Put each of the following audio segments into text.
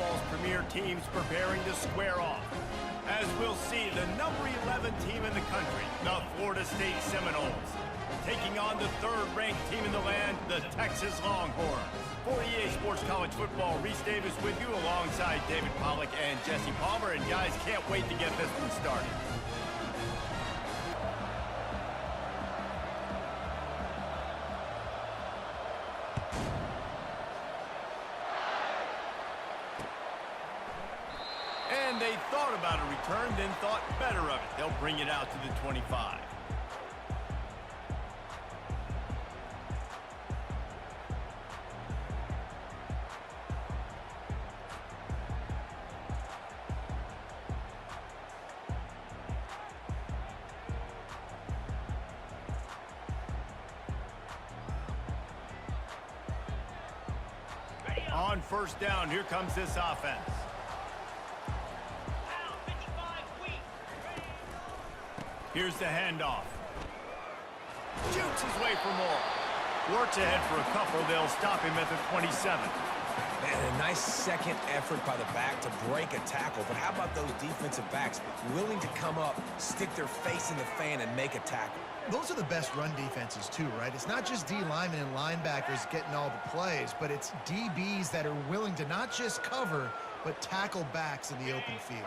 football's premier teams preparing to square off. As we'll see, the number 11 team in the country, the Florida State Seminoles, taking on the third-ranked team in the land, the Texas Longhorns. For EA Sports College Football, Reese Davis with you alongside David Pollack and Jesse Palmer. And guys, can't wait to get this one started. And they thought about a return, then thought better of it. They'll bring it out to the 25. On first down, here comes this offense. Here's the handoff. Shoots his way for more. Works ahead for a couple. They'll stop him at the 27. Man, a nice second effort by the back to break a tackle. But how about those defensive backs willing to come up, stick their face in the fan, and make a tackle? Those are the best run defenses too, right? It's not just D linemen and linebackers getting all the plays, but it's DBs that are willing to not just cover, but tackle backs in the open field.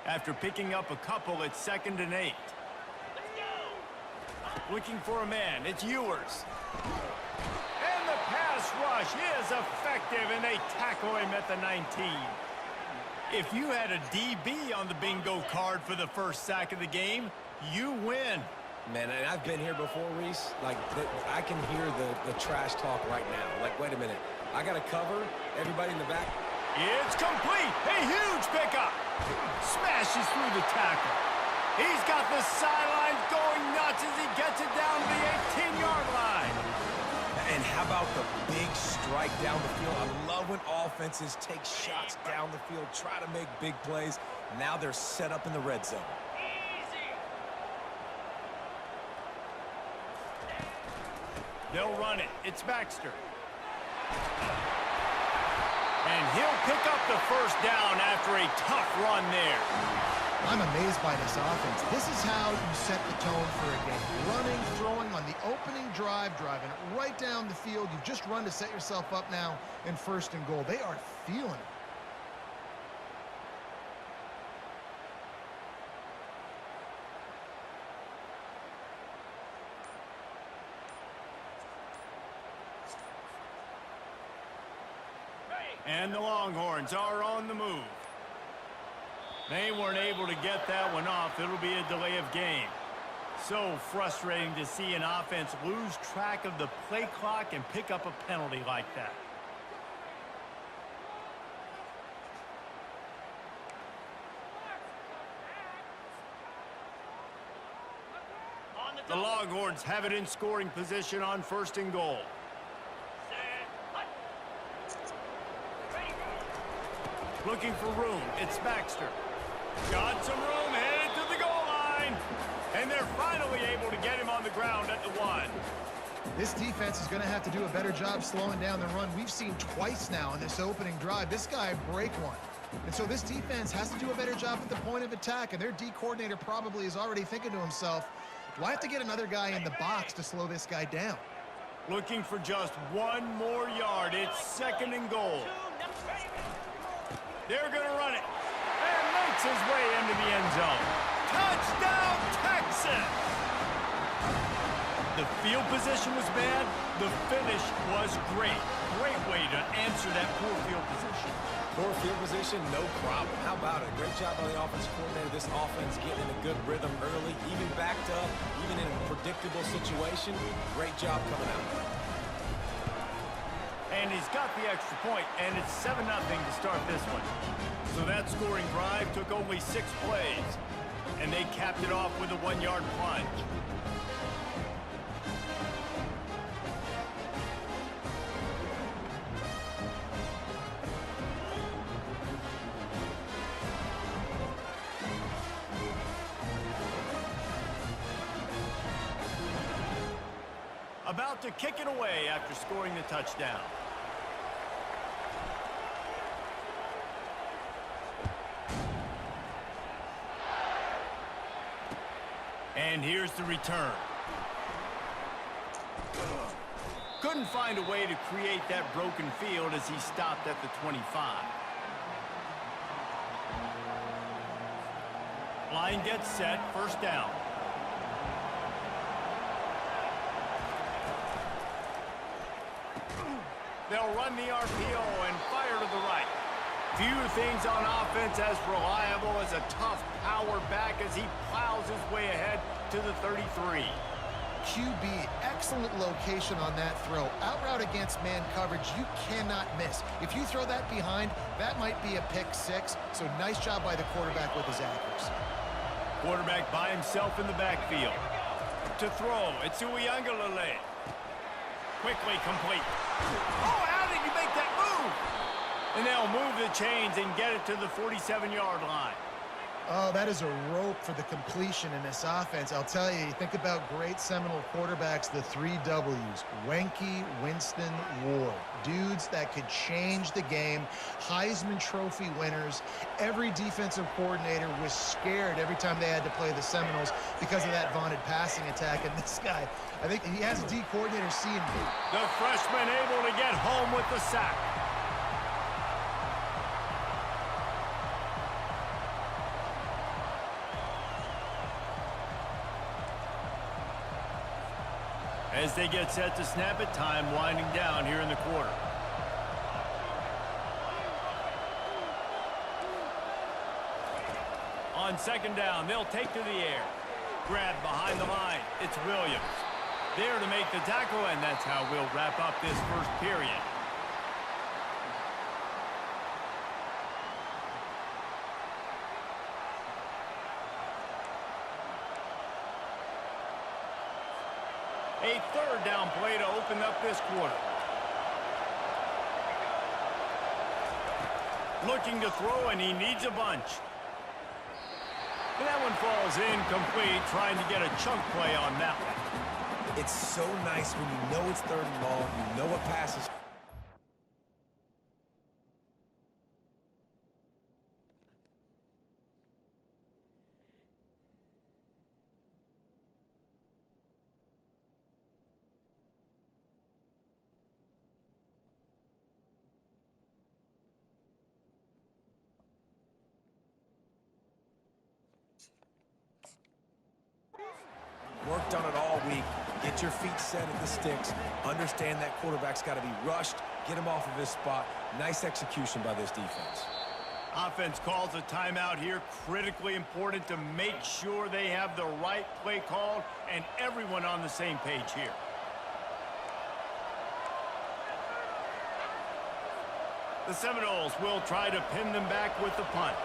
After picking up a couple, it's 2nd and 8. Looking for a man, it's Ewers. And the pass rush is effective, and they tackle him at the 19. If you had a DB on the bingo card for the first sack of the game, you win. Man, and I've been here before, Reese. Like, I can hear the trash talk right now. Like, wait a minute. I got to cover everybody in the back. It's complete. A huge pickup. Smashes through the tackle. He's got the sideline going nuts as he gets it down to the 18-yard line. And how about the big strike down the field? I love when offenses take shots down the field, try to make big plays. Now they're set up in the red zone. They'll run it. It's Baxter. And he'll pick up the first down after a tough run there. I'm amazed by this offense. This is how you set the tone for a game. Running, throwing on the opening drive, driving it right down the field. You've just run to set yourself up now in 1st and goal. They are feeling it. And the Longhorns are on the move. They weren't able to get that one off. It'll be a delay of game. So frustrating to see an offense lose track of the play clock and pick up a penalty like that. The Longhorns have it in scoring position on 1st and goal. Looking for room, it's Baxter. Got some room, headed to the goal line. And they're finally able to get him on the ground at the 1. This defense is going to have to do a better job slowing down the run. We've seen twice now in this opening drive. This guy break one. And so this defense has to do a better job at the point of attack. And their D coordinator probably is already thinking to himself, do I have to get another guy in the box to slow this guy down? Looking for just 1 more yard. It's 2nd and goal. They're going to run it. And makes his way into the end zone. Touchdown, Texas! The field position was bad. The finish was great. Great way to answer that poor field position. Poor field position, no problem. How about it? Great job by the offensive coordinator. This offense getting in a good rhythm early, even backed up, even in a predictable situation. Great job coming out. And he's got the extra point, and it's 7-0 to start this one. So that scoring drive took only 6 plays, and they capped it off with a 1-yard plunge. About to kick it away after scoring the touchdown. And here's the return. Couldn't find a way to create that broken field as he stopped at the 25. Line gets set, first down. They'll run the RPO and fire to the right. Few things on offense as reliable as a tough power back as he plows his way ahead to the 33. QB, excellent location on that throw. Out route against man coverage, you cannot miss. If you throw that behind, that might be a pick six. So nice job by the quarterback with his accuracy. Quarterback by himself in the backfield. To throw, it's Uiagalelei. Quickly complete. Oh, how did he make that move? And they'll move the chains and get it to the 47-yard line. Oh, that is a rope for the completion in this offense. I'll tell you, think about great Seminole quarterbacks, the 3 W's. Wenke, Winston, Ward. Dudes that could change the game. Heisman Trophy winners. Every defensive coordinator was scared every time they had to play the Seminoles because of that vaunted passing attack. And this guy, I think he has D coordinator seeing me. The freshman able to get home with the sack. As they get set to snap it, time winding down here in the quarter. On second down, they'll take to the air. Grab behind the line. It's Williams. There to make the tackle, and that's how we'll wrap up this first period. A third down play to open up this quarter. Looking to throw, and he needs a bunch. And that one falls incomplete, trying to get a chunk play on that one. It's so nice when you know it's 3rd and long, you know what passes. Worked on it all week. Get your feet set at the sticks. Understand that quarterback's got to be rushed. Get him off of his spot. Nice execution by this defense. Offense calls a timeout here. Critically important to make sure they have the right play called and everyone on the same page here. The Seminoles will try to pin them back with the punt.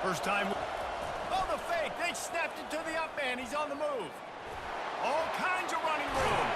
First time. Oh, the fake. They snapped it to the up man. He's on the move. All kinds of running room.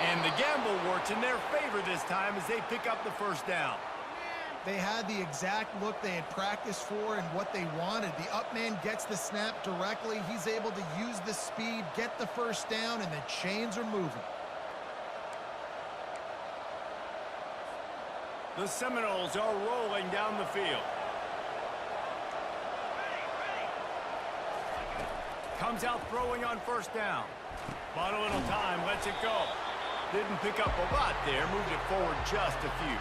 And the gamble works in their favor this time as they pick up the first down. They had the exact look they had practiced for and what they wanted. The up man gets the snap directly. He's able to use the speed, get the first down, and the chains are moving. The Seminoles are rolling down the field. Comes out throwing on first down. Bought a little time, lets it go. Didn't pick up a lot there, moved it forward just a few.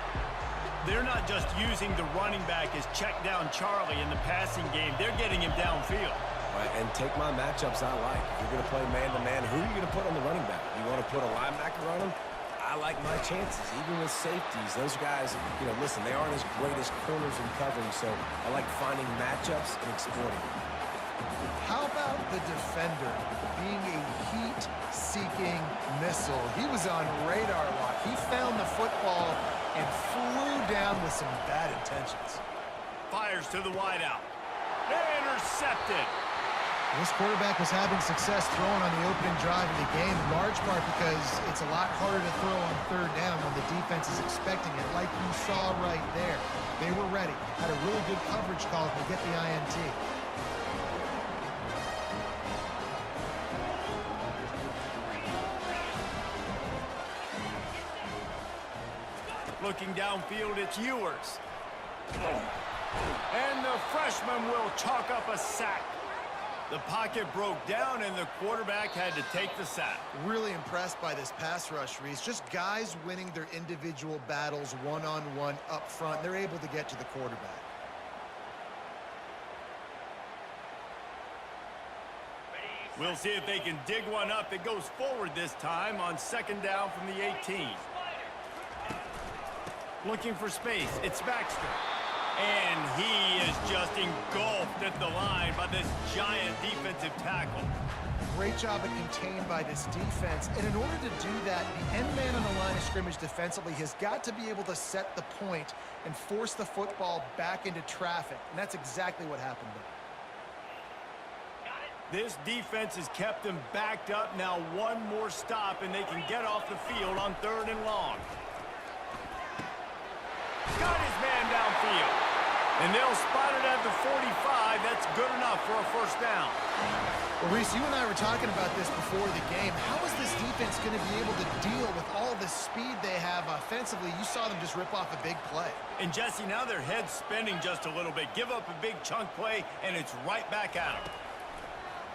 They're not just using the running back as check down Charlie in the passing game. They're getting him downfield. Right, and take my matchups I like. If you're going to play man-to-man, who are you going to put on the running back? You want to put a linebacker on him? I like my chances, even with safeties. Those guys, you know, listen, they aren't as great as corners in covering, so I like finding matchups and exploiting them. How about the defender being a heat-seeking missile? He was on radar lock. He found the football and flew down with some bad intentions. Fires to the wideout. Intercepted. This quarterback was having success throwing on the opening drive of the game, in large part because it's a lot harder to throw on 3rd down when the defense is expecting it, like you saw right there. They were ready, had a really good coverage call to get the INT. Looking downfield, it's Ewers. And the freshman will chalk up a sack. The pocket broke down, and the quarterback had to take the sack. Really impressed by this pass rush, Reese. Just guys winning their individual battles one-on-one up front. They're able to get to the quarterback. We'll see if they can dig one up. It goes forward this time on second down from the 18. Looking for space. It's Baxter. And he is just engulfed at the line by this giant defensive tackle. Great job of contained by this defense. And in order to do that, the end man on the line of scrimmage defensively has got to be able to set the point and force the football back into traffic. And that's exactly what happened there. This defense has kept them backed up. Now one more stop, and they can get off the field on 3rd and long. Got his man downfield. And they'll spot it at the 45. That's good enough for a first down. Well, Reese, you and I were talking about this before the game. How is this defense going to be able to deal with all the speed they have offensively? You saw them just rip off a big play. And, Jesse, now their head's spinning just a little bit. Give up a big chunk play, and it's right back at him.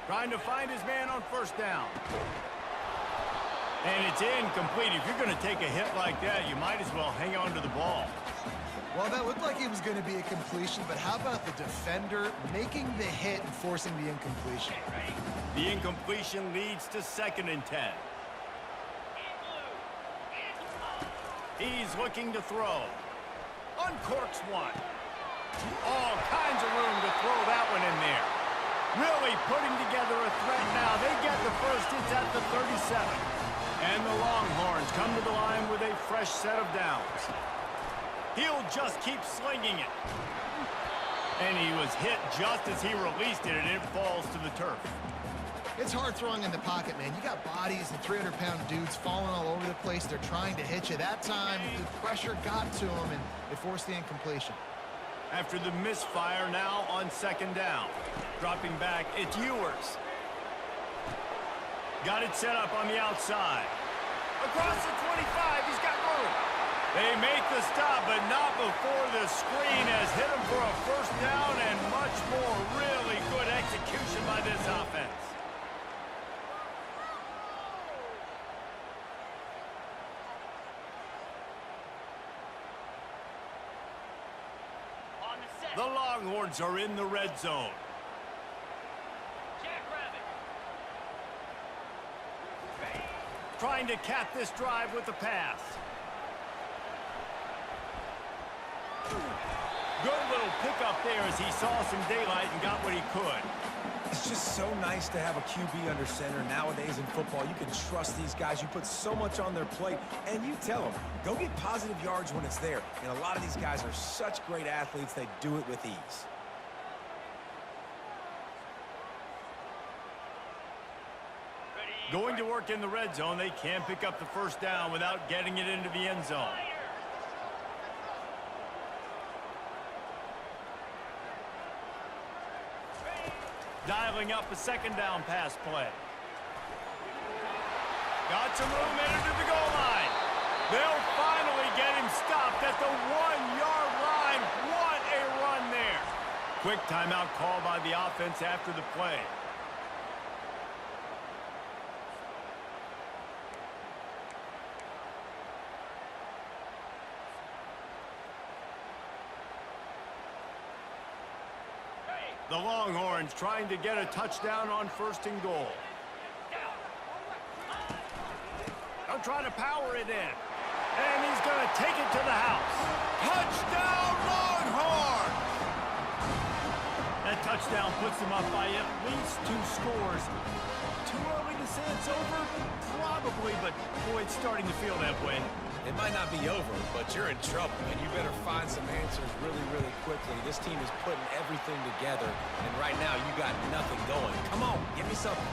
Trying to find his man on first down. And it's incomplete. If you're going to take a hit like that, you might as well hang on to the ball. Well, that looked like it was going to be a completion, but how about the defender making the hit and forcing the incompletion? The incompletion leads to 2nd and 10. He's looking to throw. Uncorks one. All kinds of room to throw that one in there. Really putting together a threat now. They get the first. It's at the 37. And the Longhorns come to the line with a fresh set of downs. He'll just keep slinging it. And he was hit just as he released it, and it falls to the turf. It's hard throwing in the pocket, man. You got bodies and 300-pound dudes falling all over the place. They're trying to hit you. That time, the pressure got to him, and it forced the incompletion. After the misfire, now on 2nd down. Dropping back, it's Ewers. Got it set up on the outside. Across the 25, he's got room. They make the stop, but not before the screen has hit him for a first down and much more. Really good execution by this offense. The Longhorns are in the red zone. Trying to cap this drive with the pass. Good little pickup there as he saw some daylight and got what he could. It's just so nice to have a QB under center. Nowadays in football, you can trust these guys. You put so much on their plate, and you tell them, go get positive yards when it's there. And a lot of these guys are such great athletes, they do it with ease. Going to work in the red zone, they can pick up the first down without getting it into the end zone. Dialing up a 2nd down pass play. Got some room into the goal line. They'll finally get him stopped at the 1-yard line. What a run there. Quick timeout call by the offense after the play. The Longhorns trying to get a touchdown on 1st and goal. They'll try to power it in. And he's going to take it to the house. Touchdown, Longhorns! That touchdown puts them up by at least 2 scores. Too early to say it's over? Probably, but boy, it's starting to feel that way. It might not be over, but you're in trouble, and you better find some answers really, really quickly. This team is putting everything together, and right now you got nothing going. Come on, give me something.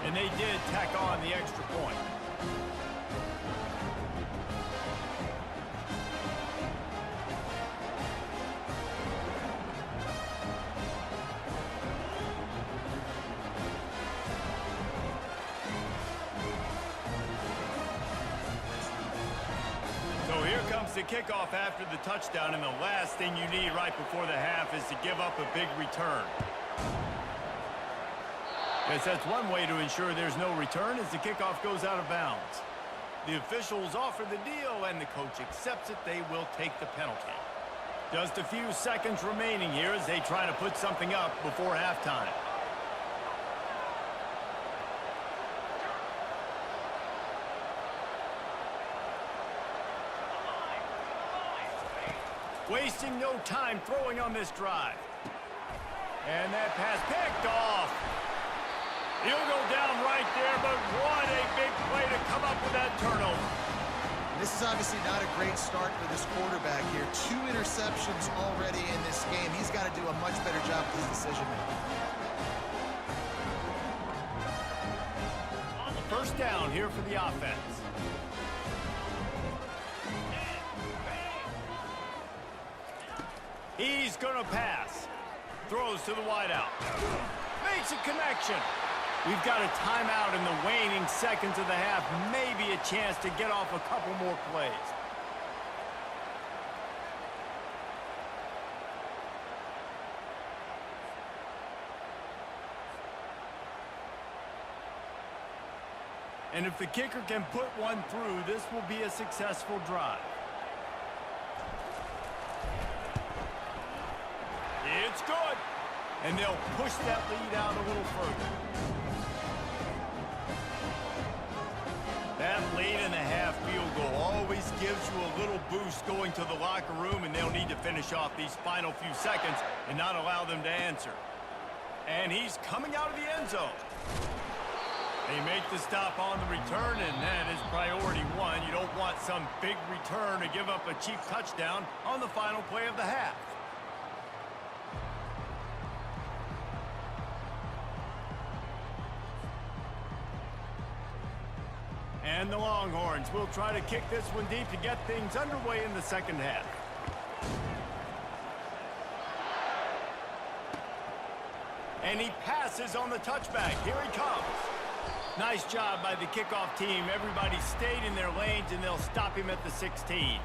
And they did tack on the extra point. The kickoff after the touchdown, and the last thing you need right before the half is to give up a big return. Yes, that's one way to ensure there's no return as the kickoff goes out of bounds. The officials offer the deal, and the coach accepts it. They will take the penalty. Just a few seconds remaining here as they try to put something up before halftime. Wasting no time throwing on this drive. And that pass picked off. He'll go down right there, but what a big play to come up with that turnover. This is obviously not a great start for this quarterback here. 2 interceptions already in this game. He's got to do a much better job with his decision-making. First down here for the offense. He's going to pass. Throws to the wideout. Makes a connection. We've got a timeout in the waning seconds of the half. Maybe a chance to get off a couple more plays. And if the kicker can put one through, this will be a successful drive. It's good. And they'll push that lead out a little further. That late-in-the-half field goal always gives you a little boost going to the locker room, and they'll need to finish off these final few seconds and not allow them to answer. And he's coming out of the end zone. They make the stop on the return, and that is priority one. You don't want some big return to give up a cheap touchdown on the final play of the half. And the Longhorns will try to kick this one deep to get things underway in the second half. And he passes on the touchback. Here he comes. Nice job by the kickoff team. Everybody stayed in their lanes, and they'll stop him at the 16.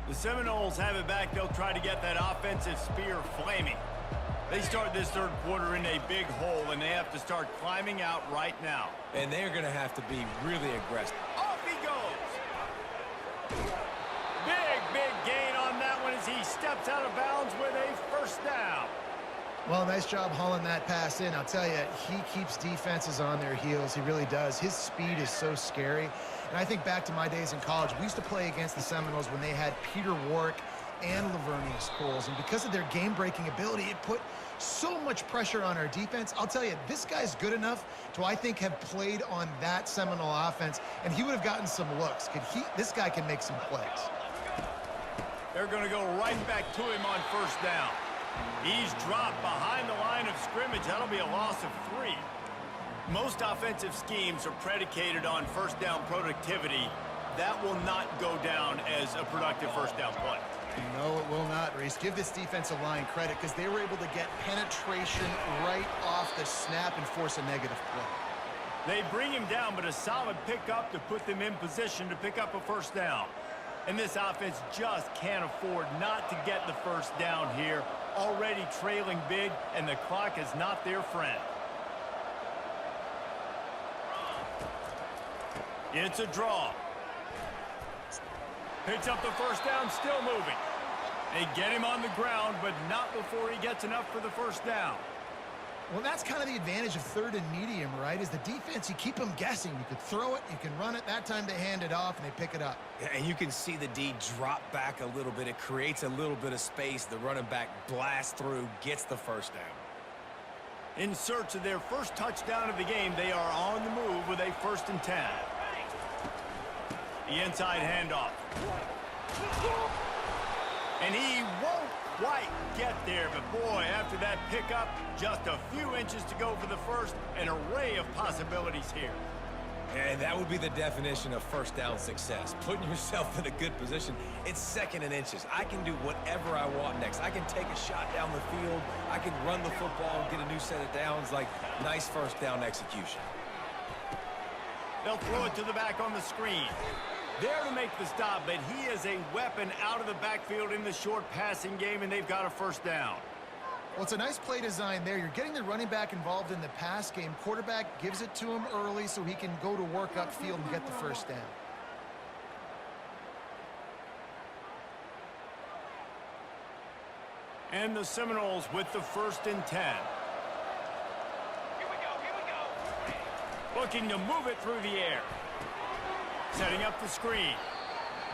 The Seminoles have it back. They'll try to get that offensive spear flaming. They start this third quarter in a big hole, and they have to start climbing out right now. And they're going to have to be really aggressive. Off he goes. Big gain on that one as he steps out of bounds with a first down. Well, nice job hauling that pass in. I'll tell you, he keeps defenses on their heels. He really does. His speed is so scary. And I think back to my days in college, we used to play against the Seminoles when they had Peter Warwick and Lavernius Coles. And because of their game-breaking ability, it put so much pressure on our defense. I'll tell you, this guy's good enough to, I think, have played on that Seminole offense, and he would have gotten some looks. This guy can make some plays. They're going to go right back to him on first down. He's dropped behind the line of scrimmage. That'll be a loss of 3. Most offensive schemes are predicated on first down productivity. That will not go down as a productive first down play. No, it will not, Reese. Give this defensive line credit because they were able to get penetration right off the snap and force a negative play. They bring him down, but a solid pickup to put them in position to pick up a first down. And this offense just can't afford not to get the first down here. Already trailing big, and the clock is not their friend. It's a draw. Picks up the first down, still moving. They get him on the ground, but not before he gets enough for the first down. Well, that's kind of the advantage of third and medium, right? Is the defense, you keep them guessing. You could throw it, you can run it. That time they hand it off, and they pick it up. Yeah, and you can see the D drop back a little bit. It creates a little bit of space. The running back blasts through, gets the first down. In search of their first touchdown of the game, they are on the move with a 1st and 10. The inside handoff. And he won't quite get there, but boy, after that pickup, just a few inches to go for the first. An array of possibilities here. And that would be the definition of first down success. Putting yourself in a good position. It's 2nd and inches. I can do whatever I want next. I can take a shot down the field. I can run the football and get a new set of downs. Like, nice first down execution. They'll throw it to the back on the screen. There to make the stop, but he is a weapon out of the backfield in the short passing game, and they've got a first down. Well, it's a nice play design there. You're getting the running back involved in the pass game. Quarterback gives it to him early so he can go to work upfield and get the first down. And the Seminoles with the 1st and 10. Here we go. Looking to move it through the air. Setting up the screen.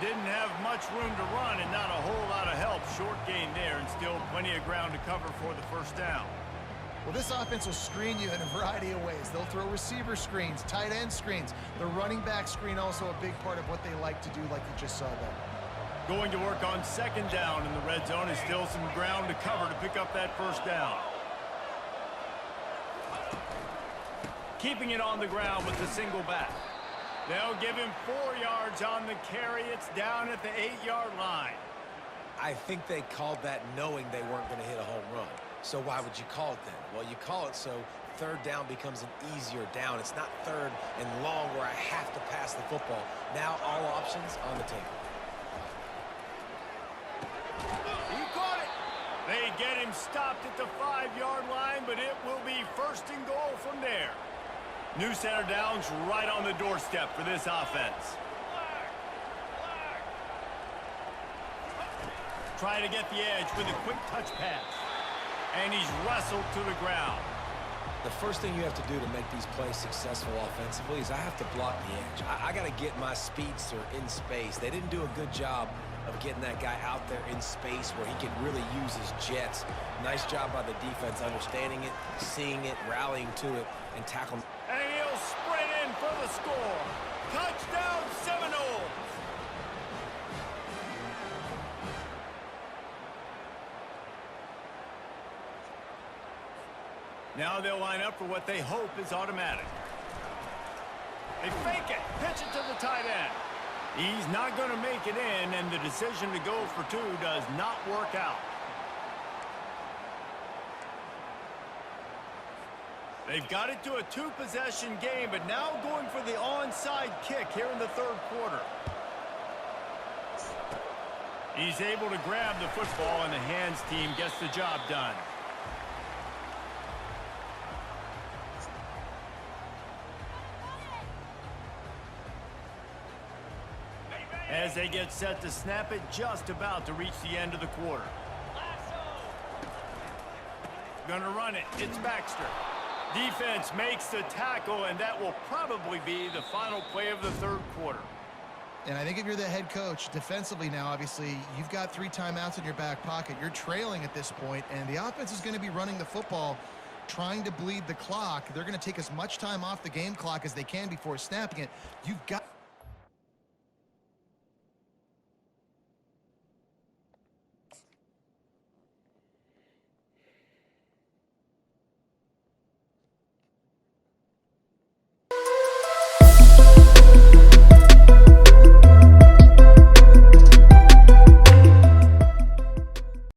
Didn't have much room to run and not a whole lot of help. Short gain there and still plenty of ground to cover for the first down. Well, this offense will screen you in a variety of ways. They'll throw receiver screens, tight end screens. The running back screen also a big part of what they like to do, like you just saw there. Going to work on 2nd down in the red zone is still some ground to cover to pick up that first down. Keeping it on the ground with the single back. They'll give him 4 yards on the carry. It's down at the 8-yard line. I think they called that knowing they weren't going to hit a home run. So why would you call it then? Well, you call it so 3rd down becomes an easier down. It's not 3rd and long where I have to pass the football. Now all options on the table. He caught it. They get him stopped at the 5-yard line, but it will be 1st and goal from there. New center downs right on the doorstep for this offense. Trying to get the edge with a quick touch pass. And he's wrestled to the ground. The first thing you have to do to make these plays successful offensively is I have to block the edge. I got to get my speedster in space. They didn't do a good job of getting that guy out there in space where he could really use his jets. Nice job by the defense understanding it, seeing it, rallying to it, and tackling. And he'll sprint in for the score. Touchdown Seminoles! Now they'll line up for what they hope is automatic. They fake it, pitch it to the tight end. He's not going to make it in, and the decision to go for 2 does not work out. They've got it to a 2-possession game, but now going for the onside kick here in the 3rd quarter. He's able to grab the football, and the hands team gets the job done. As they get set to snap it, just about to reach the end of the quarter. Gonna run it. It's Baxter. Defense makes the tackle, and that will probably be the final play of the 3rd quarter. And I think if you're the head coach, defensively now, obviously, you've got 3 timeouts in your back pocket. You're trailing at this point, and the offense is going to be running the football, trying to bleed the clock. They're going to take as much time off the game clock as they can before snapping it. You've got